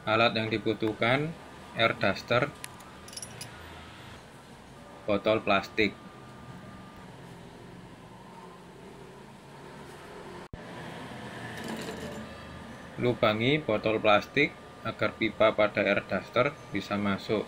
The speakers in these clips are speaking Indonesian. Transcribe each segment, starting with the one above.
Alat yang dibutuhkan: air duster, botol plastik. Lubangi botol plastik agar pipa pada air duster bisa masuk.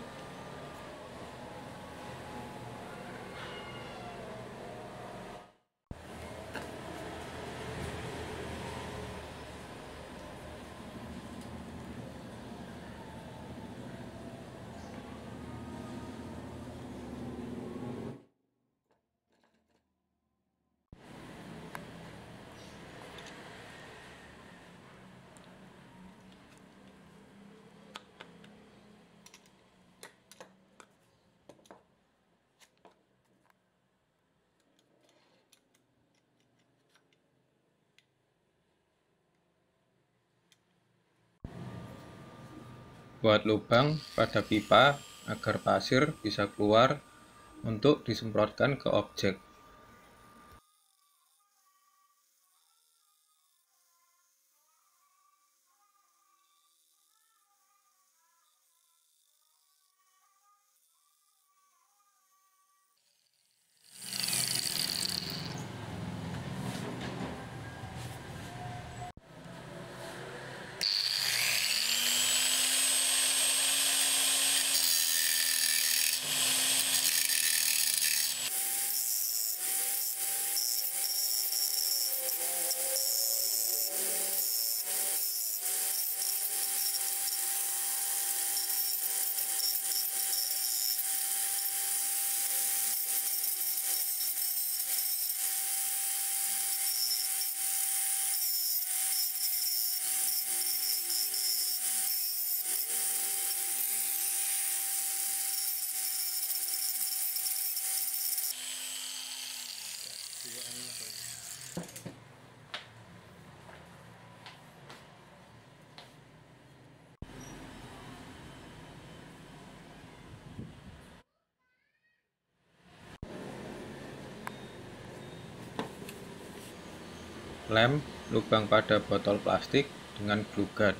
Buat lubang pada pipa agar pasir bisa keluar untuk disemprotkan ke objek. Lem lubang pada botol plastik dengan glue gun.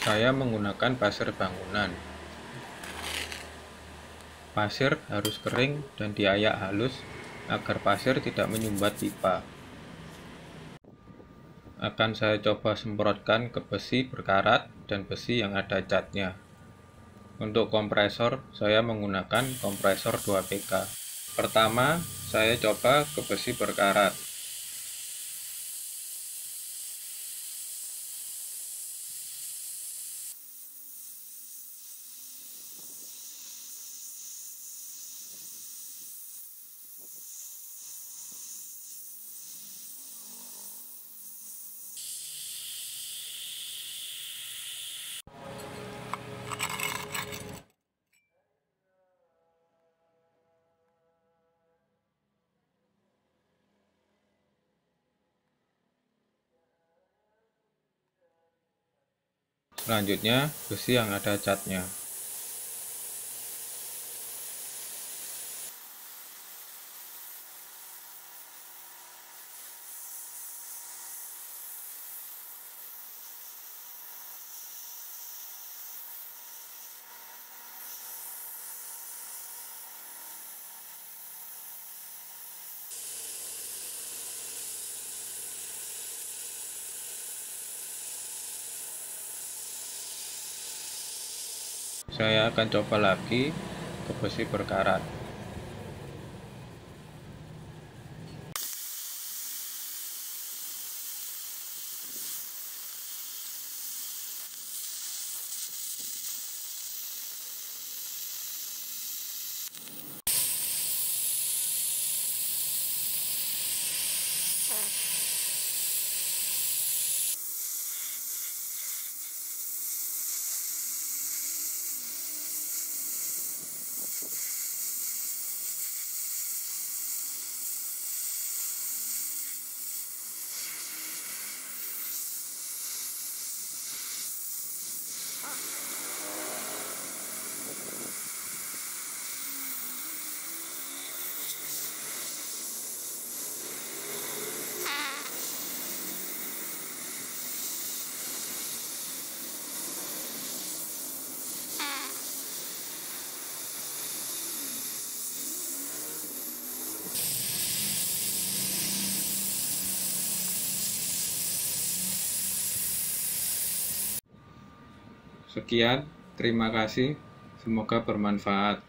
Saya menggunakan pasir bangunan. Pasir harus kering dan diayak halus agar pasir tidak menyumbat pipa. Akan saya coba semprotkan ke besi berkarat dan besi yang ada catnya. Untuk kompresor, saya menggunakan kompresor 2PK. Pertama, saya coba ke besi berkarat. Selanjutnya, besi yang ada catnya. Saya akan coba lagi ke besi berkarat. Sekian, terima kasih. Semoga bermanfaat.